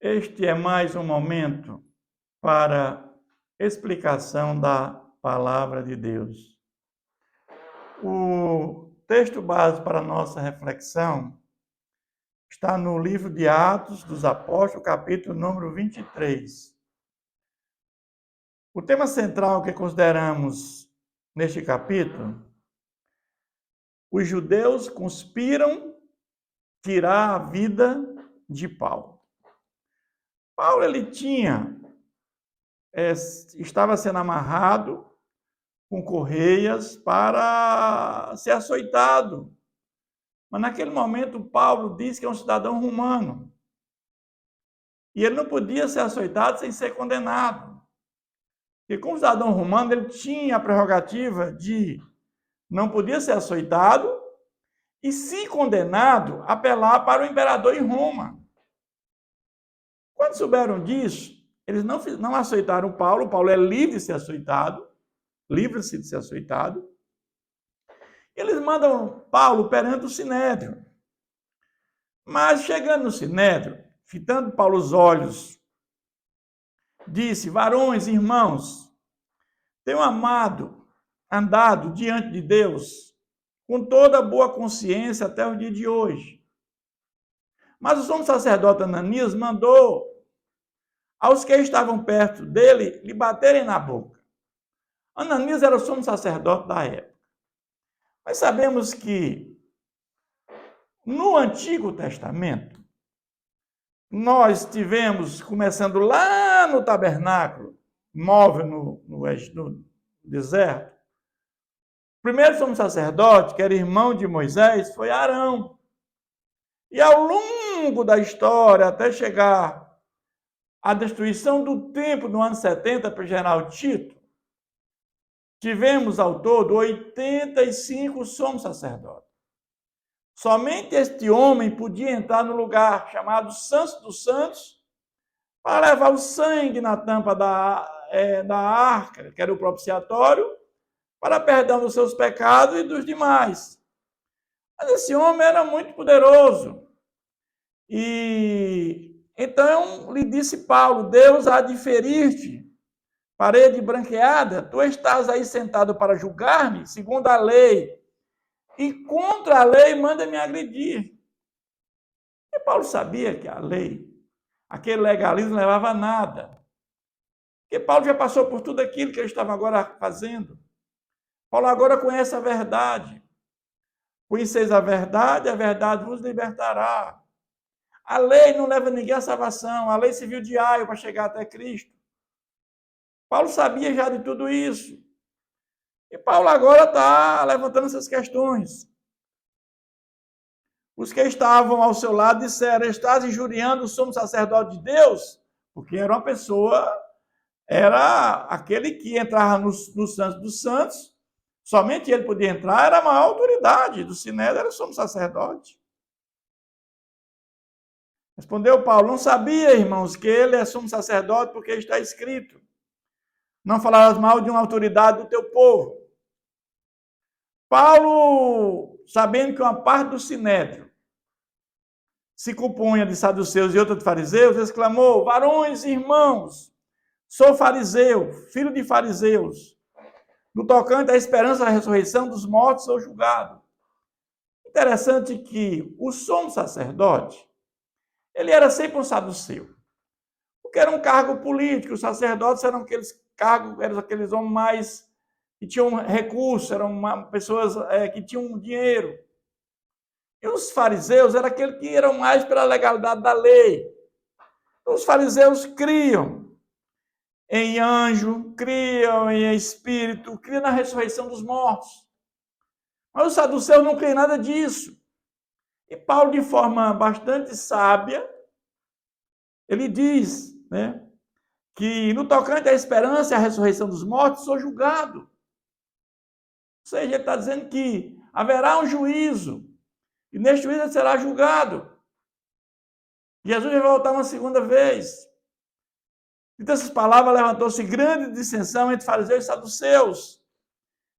Este é mais um momento para explicação da palavra de Deus. O texto base para a nossa reflexão está no livro de Atos dos Apóstolos, capítulo número 23. O tema central que consideramos neste capítulo: os judeus conspiram tirar a vida de Paulo. Paulo, estava sendo amarrado com correias para ser açoitado. Mas naquele momento Paulo disse que é um cidadão romano. E ele não podia ser açoitado sem ser condenado. Porque como cidadão romano, ele tinha a prerrogativa de não podia ser açoitado e, se condenado, apelar para o imperador em Roma. Quando souberam disso, eles não açoitaram Paulo. Paulo é livre de ser açoitado. Livra-se de ser açoitado. Eles mandam Paulo perante o Sinédrio. Mas, chegando no Sinédrio, fitando Paulo os olhos, disse: varões, irmãos, tenho andado diante de Deus com toda boa consciência até o dia de hoje. Mas o sumo sacerdote Ananias mandou aos que estavam perto dele lhe baterem na boca. Ananias era o sumo sacerdote da época. Mas sabemos que no Antigo Testamento, nós tivemos, começando lá no tabernáculo, móvel no deserto, o primeiro sumo sacerdote, que era irmão de Moisés, foi Arão. E ao longo da história, até chegar à destruição do templo no ano 70 para o general Tito, tivemos ao todo 85 sumos sacerdotes. Somente este homem podia entrar no lugar chamado Santo dos Santos para levar o sangue na tampa da arca, que era o propiciatório, para perdão dos seus pecados e dos demais. Mas esse homem era muito poderoso. E então lhe disse Paulo: Deus há de ferir-te, parede branqueada, tu estás aí sentado para julgar-me, segundo a lei, e contra a lei manda-me agredir. E Paulo sabia que a lei, aquele legalismo, não levava a nada. Porque Paulo já passou por tudo aquilo que ele estava agora fazendo. Paulo agora conhece a verdade. Conheceis a verdade vos libertará. A lei não leva ninguém à salvação. A lei serviu de aio para chegar até Cristo. Paulo sabia já de tudo isso. E Paulo agora está levantando essas questões. Os que estavam ao seu lado disseram: estás injuriando o sumo sacerdote de Deus? Porque era uma pessoa, era aquele que entrava no Santo dos Santos, somente ele podia entrar, era a maior autoridade do Sinédrio, era o sumo sacerdote. Respondeu Paulo: não sabia, irmãos, que ele é sumo sacerdote, porque está escrito: não falarás mal de uma autoridade do teu povo. Paulo, sabendo que uma parte do Sinédrio se compunha de saduceus e outra de fariseus, exclamou: varões, irmãos, sou fariseu, filho de fariseus. No tocante à esperança da ressurreição dos mortos, sou julgado. Interessante que o sumo sacerdote, ele era sempre um saduceu, porque era um cargo político. Os sacerdotes eram aqueles homens mais que tinham recursos, eram pessoas que tinham dinheiro. E os fariseus eram aqueles que eram mais pela legalidade da lei. Os fariseus criam em anjo, criam em espírito, criam na ressurreição dos mortos. Mas os saduceus não criam nada disso. E Paulo, de forma bastante sábia, ele diz, que no tocante à esperança e à ressurreição dos mortos, sou julgado. Ou seja, ele está dizendo que haverá um juízo, e neste juízo ele será julgado. Jesus vai voltar uma segunda vez. Então, essas palavras, levantou-se grande dissensão entre fariseus e saduceus.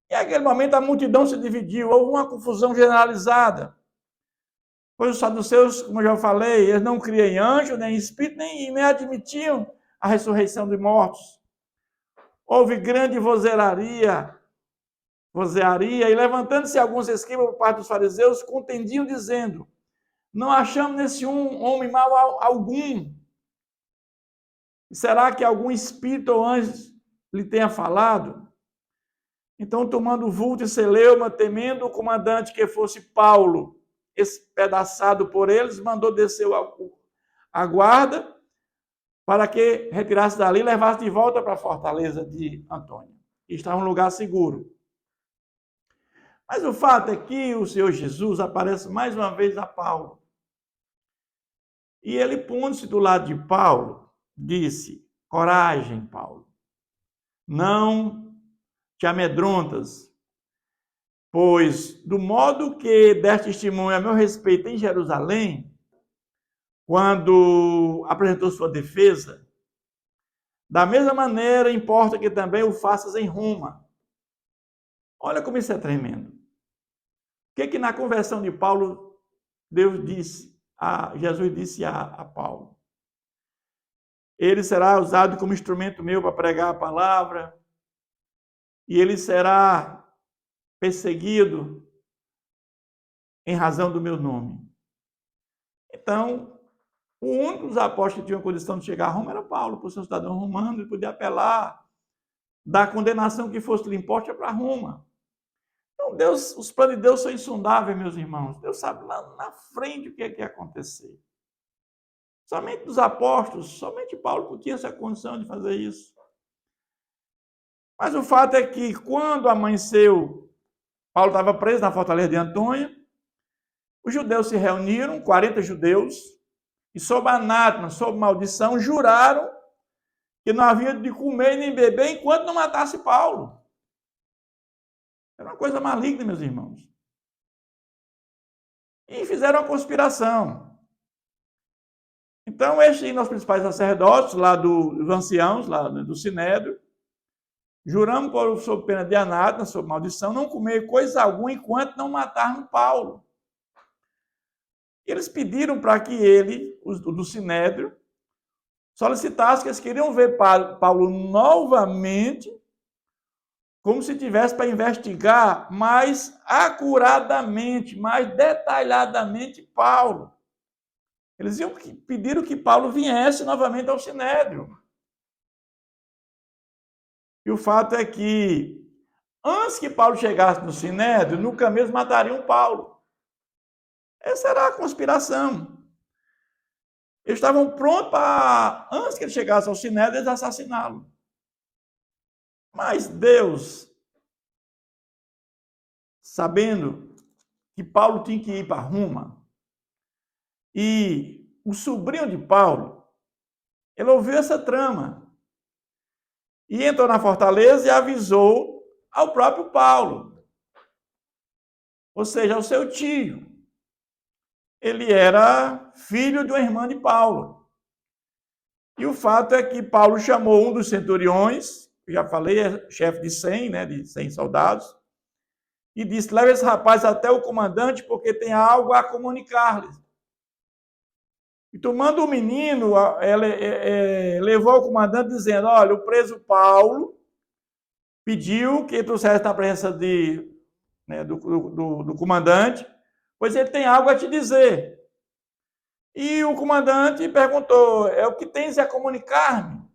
E naquele momento a multidão se dividiu, houve uma confusão generalizada. Pois os saduceus, como eu já falei, eles não criam em anjo, nem em espírito, nem admitiam a ressurreição de mortos. Houve grande vozearia, e levantando-se alguns escribas por parte dos fariseus, contendiam, dizendo: não achamos nesse homem mal algum. Será que algum espírito ou anjo lhe tenha falado? Então, tomando o vulto e celeuma, temendo o comandante que fosse Paulo, espedaçado por eles, mandou descer a guarda para que retirasse dali e levasse de volta para a fortaleza de Antônio. E estava em um lugar seguro. Mas o fato é que o Senhor Jesus aparece mais uma vez a Paulo. E ele, pondo-se do lado de Paulo, disse: coragem, Paulo, não te amedrontas, pois do modo que deste testemunho a meu respeito em Jerusalém, quando apresentou sua defesa, da mesma maneira importa que também o faças em Roma. Olha como isso é tremendo. O que na conversão de Paulo, Jesus disse a Paulo? Ele será usado como instrumento meu para pregar a palavra, e ele será perseguido em razão do meu nome. Então, o único dos apóstolos que tinha condição de chegar a Roma era Paulo, por ser um cidadão romano, ele podia apelar da condenação que fosse lhe imposta para Roma. Então, os planos de Deus são insondáveis, meus irmãos. Deus sabe lá na frente o que ia acontecer. Somente dos apóstolos, somente Paulo tinha essa condição de fazer isso. Mas o fato é que, quando amanheceu, Paulo estava preso na fortaleza de Antônio, os judeus se reuniram, 40 judeus, e sob anátema, sob maldição, juraram que não havia de comer nem beber enquanto não matasse Paulo. Era uma coisa maligna, meus irmãos. E fizeram uma conspiração. Então, estes nossos principais sacerdotes, lá dos anciãos, lá do Sinédrio, juramos sob pena de anátema, sob maldição, não comer coisa alguma enquanto não matarmos Paulo. Eles pediram para que ele, do Sinédrio, solicitasse que eles queriam ver Paulo novamente, como se tivesse para investigar mais acuradamente, mais detalhadamente Paulo. Eles pediram que Paulo viesse novamente ao Sinédrio. E o fato é que, antes que Paulo chegasse no Sinédrio, no caminho eles matariam Paulo. Essa era a conspiração. Eles estavam prontos para, antes que ele chegasse ao Sinédrio, eles assassiná-lo. Mas Deus, sabendo que Paulo tinha que ir para Roma, e o sobrinho de Paulo, ele ouviu essa trama, e entrou na fortaleza e avisou ao próprio Paulo, ou seja, ao seu tio. Ele era filho de uma irmã de Paulo. E o fato é que Paulo chamou um dos centuriões, já falei, é chefe de 100, de 100 soldados, e disse: leva esse rapaz até o comandante, porque tem algo a comunicar-lhes. E tomando o menino, levou ao comandante dizendo: olha, o preso Paulo pediu que trouxesse na presença do comandante, pois ele tem algo a te dizer. E o comandante perguntou: é o que tens a comunicar-me?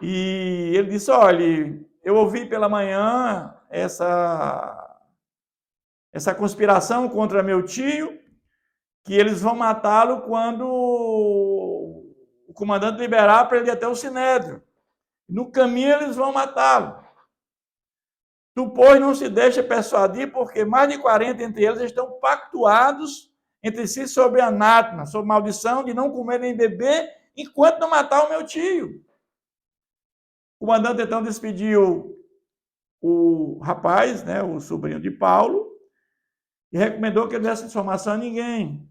E ele disse: olha, eu ouvi pela manhã essa conspiração contra meu tio, que eles vão matá-lo quando o comandante liberar para ele ir até o Sinédrio. No caminho eles vão matá-lo. Tu, pois, não se deixa persuadir, porque mais de 40 entre eles estão pactuados entre si sobre anátema, sobre maldição de não comer nem beber, enquanto não matar o meu tio. O comandante então despediu o rapaz, o sobrinho de Paulo, e recomendou que ele desse informação a ninguém.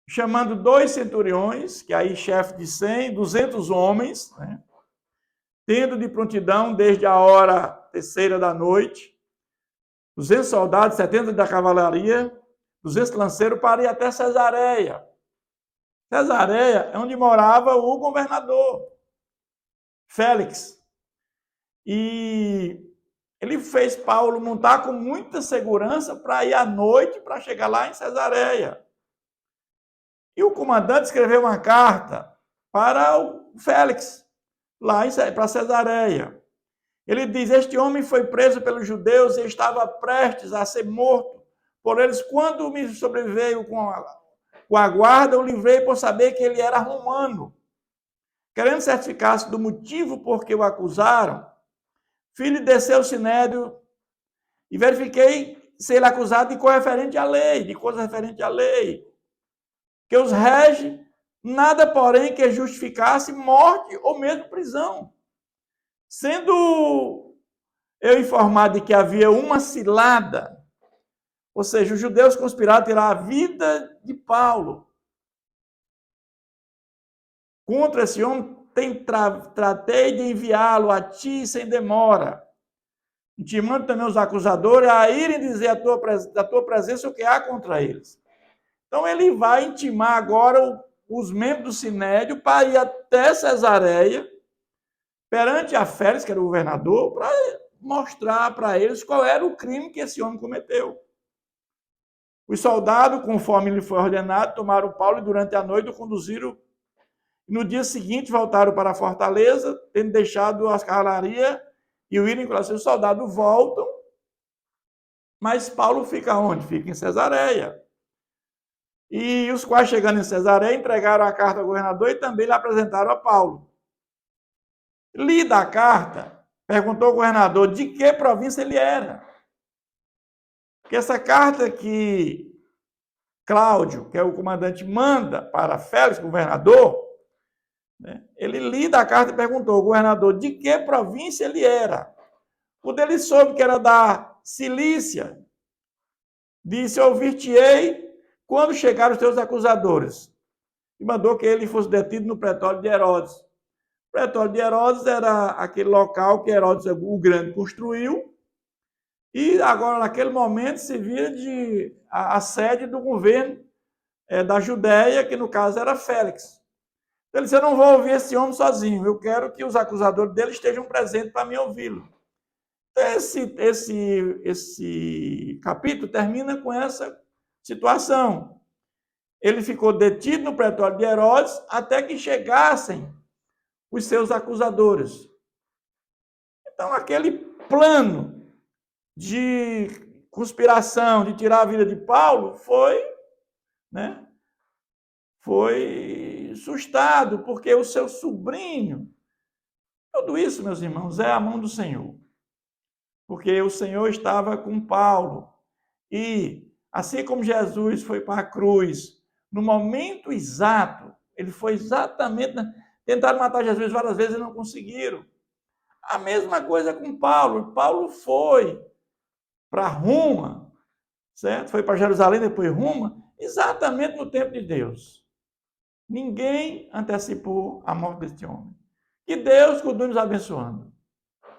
Chamando 2 centuriões, que aí chefe de 100, 200 homens, tendo de prontidão desde a hora 3ª da noite, 200 soldados, 70 da cavalaria, 200 lanceiros para ir até Cesareia. Cesareia é onde morava o governador, Félix. E ele fez Paulo montar com muita segurança para ir à noite, para chegar lá em Cesareia. E o comandante escreveu uma carta para o Félix, lá para Cesareia. Ele diz: este homem foi preso pelos judeus e estava prestes a ser morto por eles. Quando me sobreveio com a guarda, eu livrei por saber que ele era romano. Querendo certificar-se do motivo por que o acusaram, filho desceu o sinédrio e verifiquei ser ele acusado de coisa referente à lei, que os rege, nada, porém, que justificasse morte ou mesmo prisão. Sendo eu informado de que havia uma cilada, ou seja, os judeus conspiraram tirar a vida de Paulo. Contra esse homem, tratei de enviá-lo a ti sem demora, intimando também os acusadores a irem dizer da tua presença o que há contra eles. Então ele vai intimar agora os membros do Sinédrio para ir até Cesareia, perante a Félix, que era o governador, para mostrar para eles qual era o crime que esse homem cometeu. Os soldados, conforme lhe foi ordenado, tomaram Paulo e durante a noite o conduziram. No dia seguinte voltaram para a fortaleza, tendo deixado a cavalaria e o irem com os soldados voltam, mas Paulo fica onde? Fica em Cesareia. E os quais, chegando em Cesareia, entregaram a carta ao governador e também lhe apresentaram a Paulo. Lida a carta, perguntou ao governador de que província ele era. Porque essa carta que Cláudio, que é o comandante, manda para Félix, governador, né, ele lida a carta e perguntou ao governador de que província ele era. Quando ele soube que era da Cilícia, disse: ouvir-te-ei quando chegaram os teus acusadores. E mandou que ele fosse detido no pretório de Herodes. O pretório de Herodes era aquele local que Herodes o Grande construiu, e agora, naquele momento, se vira a sede do governo da Judéia, que no caso era Félix. Ele disse: eu não vou ouvir esse homem sozinho, eu quero que os acusadores dele estejam presentes para me ouvi-lo. Esse capítulo termina com essa situação. Ele ficou detido no pretório de Herodes até que chegassem os seus acusadores. Então, aquele plano de conspiração, de tirar a vida de Paulo, foi sustado, porque o seu sobrinho, tudo isso, meus irmãos, é a mão do Senhor. Porque o Senhor estava com Paulo. E, assim como Jesus foi para a cruz, no momento exato, ele foi exatamente... Tentaram matar Jesus várias vezes e não conseguiram. A mesma coisa com Paulo. Paulo foi para Roma, certo? Foi para Jerusalém, depois Roma, exatamente no tempo de Deus. Ninguém antecipou a morte deste homem. Que Deus continue nos abençoando.